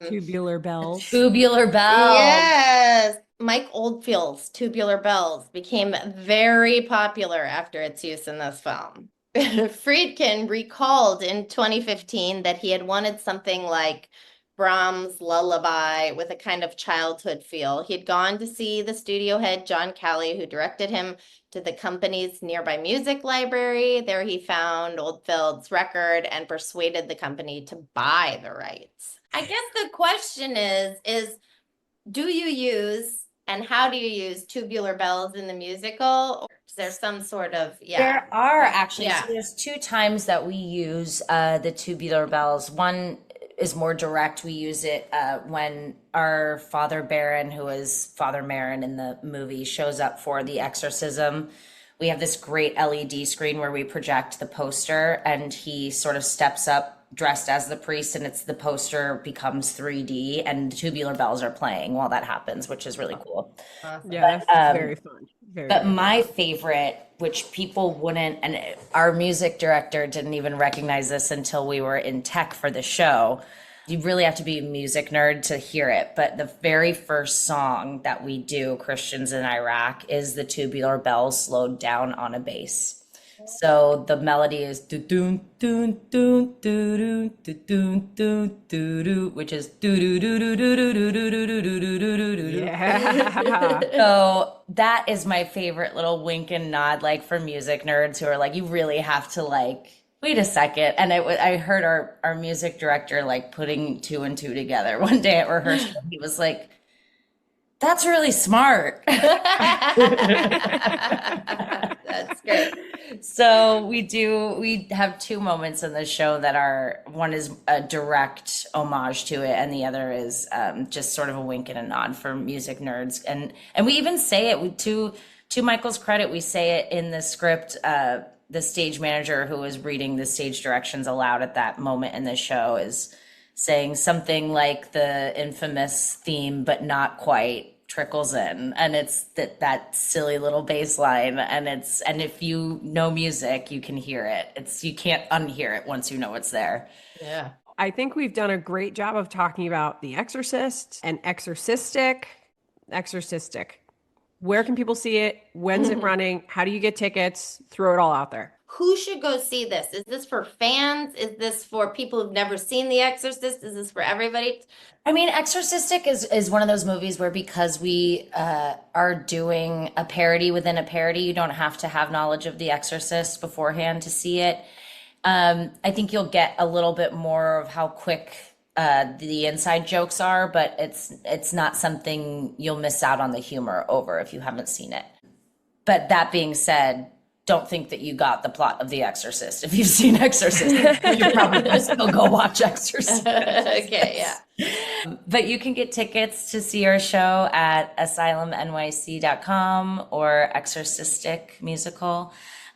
Mm. Tubular bells. Tubular bells. Yes. Mike Oldfield's Tubular Bells became very popular after its use in this film. Friedkin recalled in 2015 that he had wanted something like Brahms' Lullaby with a kind of childhood feel. He had gone to see the studio head, John Calley, who directed him to the company's nearby music library. There he found Oldfield's record and persuaded the company to buy the rights. I guess the question is do you use and how do you use tubular bells in the musical? Or is there some sort of, There are actually, Yeah. so there's two times that we use the tubular bells. One is more direct. We use it when our Father Baron, who is Father Marin in the movie, shows up for the exorcism. We have this great LED screen where we project the poster, and he sort of steps up dressed as the priest, and the poster becomes 3D, and tubular bells are playing while that happens, which is really cool. Awesome. Yeah, that's very fun. But my favorite, which people wouldn't, and our music director didn't even recognize this until we were in tech for the show. You really have to be a music nerd to hear it. But the very first song that we do, Christians in Iraq, is the tubular bells slowed down on a bass. So the melody is do do do do do do do do do do, which is do do do do do do do do do do do do do. Yeah. So that is my favorite little wink and nod, like for music nerds who are like, you really have to like, wait a second. And I heard our music director like putting two and two together one day at rehearsal. He was like, That's really smart. That's great. So we have two moments in the show that are, one is a direct homage to it, and the other is just sort of a wink and a nod for music nerds. And we even say it to Michael's credit, we say it in the script. The stage manager who was reading the stage directions aloud at that moment in the show is saying something like the infamous theme, but not quite, trickles in, and it's that silly little bass line, and if you know music, you can hear it. You can't unhear it once you know it's there. Yeah. I think we've done a great job of talking about The Exorcist and Exorcistic. Where can people see it? When's it running? How do you get tickets? Throw it all out there. Who should go see this? Is this for fans? Is this for people who've never seen The Exorcist? Is this for everybody? I mean, Exorcistic is one of those movies where, because we are doing a parody within a parody, you don't have to have knowledge of The Exorcist beforehand to see it. I think you'll get a little bit more of how quick the inside jokes are, but it's not something you'll miss out on the humor over if you haven't seen it. But that being said, don't think that you got the plot of The Exorcist. If you've seen Exorcist, you probably just still go watch Exorcist. Okay, yeah. But you can get tickets to see our show at asylumnyc.com or Exorcistic Musical.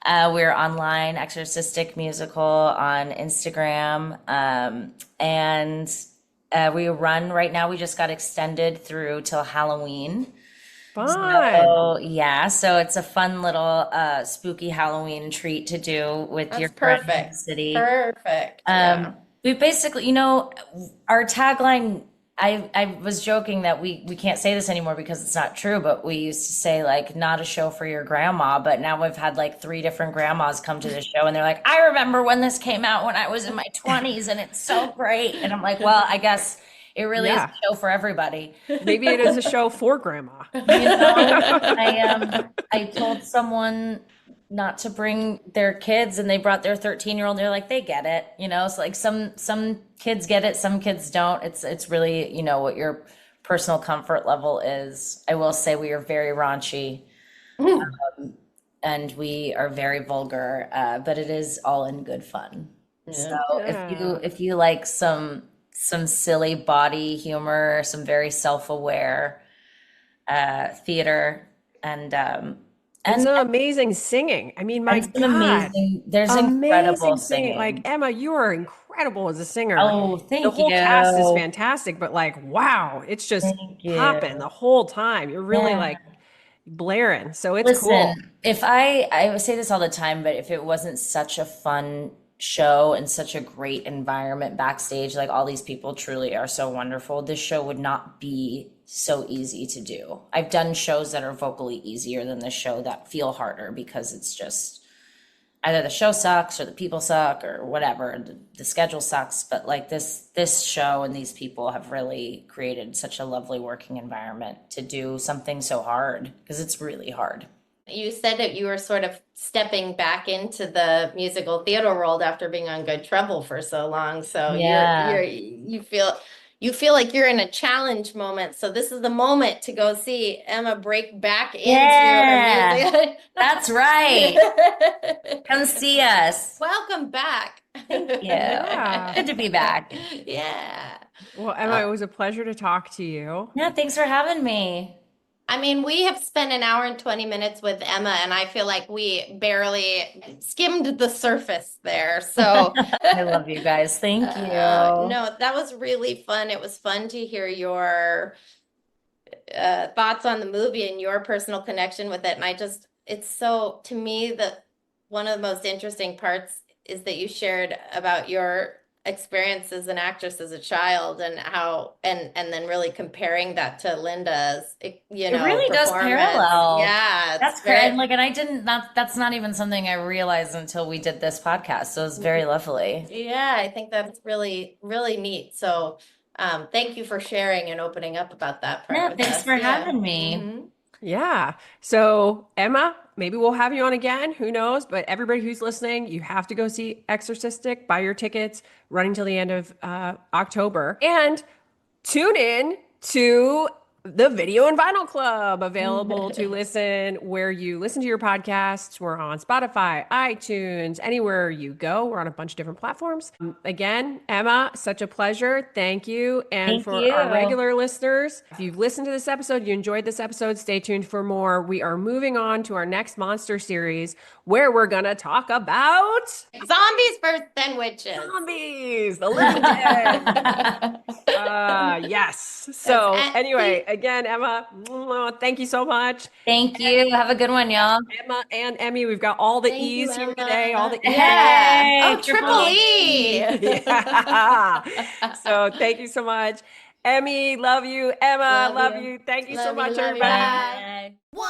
We're online, Exorcistic Musical on Instagram. And we run right now, we just got extended through till Halloween. Fun. So, yeah, so it's a fun little spooky Halloween treat to do with That's your friends in the perfect. city. Perfect. Yeah. We basically, our tagline, I was joking that we can't say this anymore because it's not true, but we used to say, like, not a show for your grandma, but now we've had like 3 different grandmas come to the show and they're like, I remember when this came out when I was in my 20s and it's so great. And I'm like, well, I guess it really is a show for everybody. Maybe it is a show for grandma. I told someone not to bring their kids, and they brought their 13-year-old. They're like, they get it, It's like some kids get it, some kids don't. It's really, what your personal comfort level is. I will say we are very raunchy, and we are very vulgar, but it is all in good fun. Yeah. So if you like some silly body humor, some very self-aware theater, and some amazing singing. I mean, my God, there's incredible singing. Like, Emma, you are incredible as a singer. Oh, thank you. The whole cast is fantastic, but like, wow, it's just popping the whole time. You're really like blaring. So it's cool. If I say this all the time, but if it wasn't such a fun show and such a great environment backstage, like, all these people truly are so wonderful, this show would not be so easy to do. I've done shows that are vocally easier than this show that feel harder because it's just either the show sucks or the people suck or whatever, the schedule sucks. But like this show and these people have really created such a lovely working environment to do something so hard, because it's really hard. You said that you were sort of stepping back into the musical theater world after being on Good Trouble for so long. So you feel like you're in a challenge moment. So this is the moment to go see Emma break back into her music. That's right. Come see us. Welcome back. Thank you. Good to be back. Yeah. Well, Emma, it was a pleasure to talk to you. Yeah, thanks for having me. I mean, we have spent an hour and 20 minutes with Emma, and I feel like we barely skimmed the surface there. So I love you guys. Thank you. No, that was really fun. It was fun to hear your thoughts on the movie and your personal connection with it. And it's so, to me, one of the most interesting parts is that you shared about your experience as an actress as a child, and how and then really comparing that to Linda's, it really does parallel. Yeah, that's great. And that's not even something I realized until we did this podcast. So it was very lovely. Yeah, I think that's really, really neat. So thank you for sharing and opening up about that part. Yeah, thanks for having me. Mm-hmm. Yeah. So, Emma, maybe we'll have you on again. Who knows? But everybody who's listening, you have to go see Exorcistic. Buy your tickets, running till the end of October. And tune in to the Video and Vinyl Club, available to listen where you listen to your podcasts. We're on Spotify, iTunes, anywhere you go. We're on a bunch of different platforms. Again, Emma, such a pleasure. Thank you. And Thank for our you. regular listeners, if you've listened to this episode, you enjoyed this episode, stay tuned for more. We are moving on to our next monster series where we're going to talk about Zombies versus sandwiches. zombies, the living dead. Yes. So anyway, again, Emma, thank you so much. Thank you. Have a good one, y'all. Emma and Emmy, we've got all the Thank you, E's here Emma. today. All the E's. Yeah. Hey, Oh, triple E. Yeah. So thank you so much. Emmy, love you. Emma, Love love you. you. Thank you so Love you, much, love you. everybody. Bye. 1,